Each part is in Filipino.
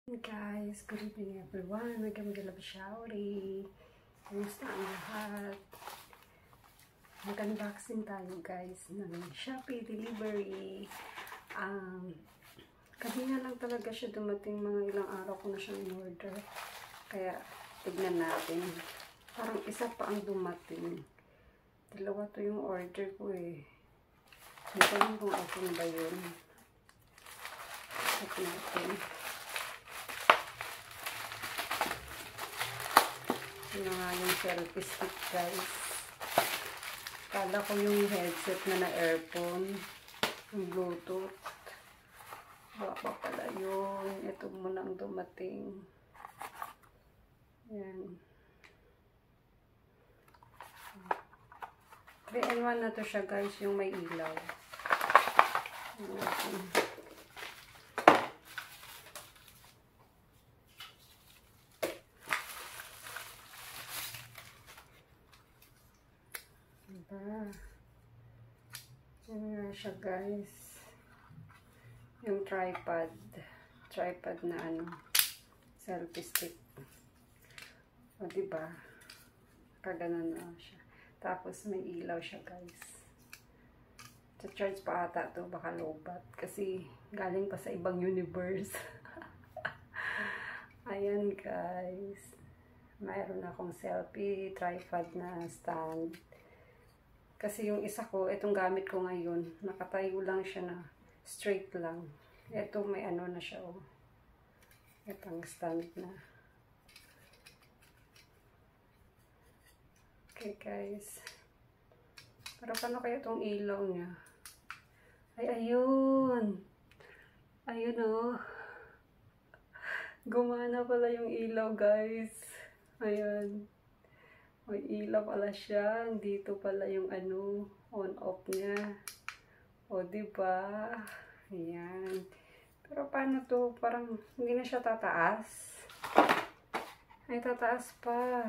Guys, good evening everyone. Welcome to Love Showry. Kumusta ang lahat? Mag-unboxing tayo guys ng Shopee delivery. Kanina lang talaga siya dumating, mga ilang araw ko na siyang in-order. Kaya tignan natin. Parang isa pa ang dumating. Dalawa to yung order ko eh. Hindi ko lang kung open ba yun. Check natin. Ito nga yung selfie stick guys. Kala ko yung headset na earphone, yung bluetooth. Baka pala yun. Ito muna ang dumating. Yan. 3-in-1 na to siya guys, yung may ilaw. Ayan. Yan nga siya guys, yung tripod na selfie stick, o diba kaganon na siya, tapos may ilaw siya guys. Sa charge pa ata to, baka lobat kasi galing pa sa ibang universe. Ayan guys, mayroon akong selfie tripod na stand. Kasi yung isa ko, itong gamit ko ngayon, nakatayo lang siya na straight lang. Ito may ano na siya, oh. Itong stand na. Okay guys. Pero paano kaya itong ilaw niya? Ay, ayun. Ayun, oh. Gumana pala yung ilaw guys. Ayan. May ilaw pala siya. Dito pala yung on-off niya. O, diba? Ayan. Pero paano to? Parang hindi na siya tataas. Ay, tataas pa.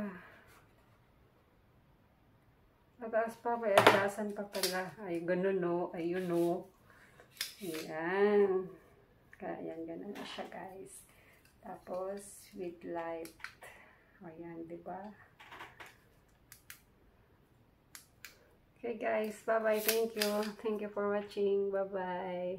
Tataas pa. May adjasan pa pala. Ay, ganun no. Ayun no. Ayan. Kaya, ganun na siya guys. Tapos, with light. Ayan, diba? Okay guys, bye bye, thank you for watching, bye bye.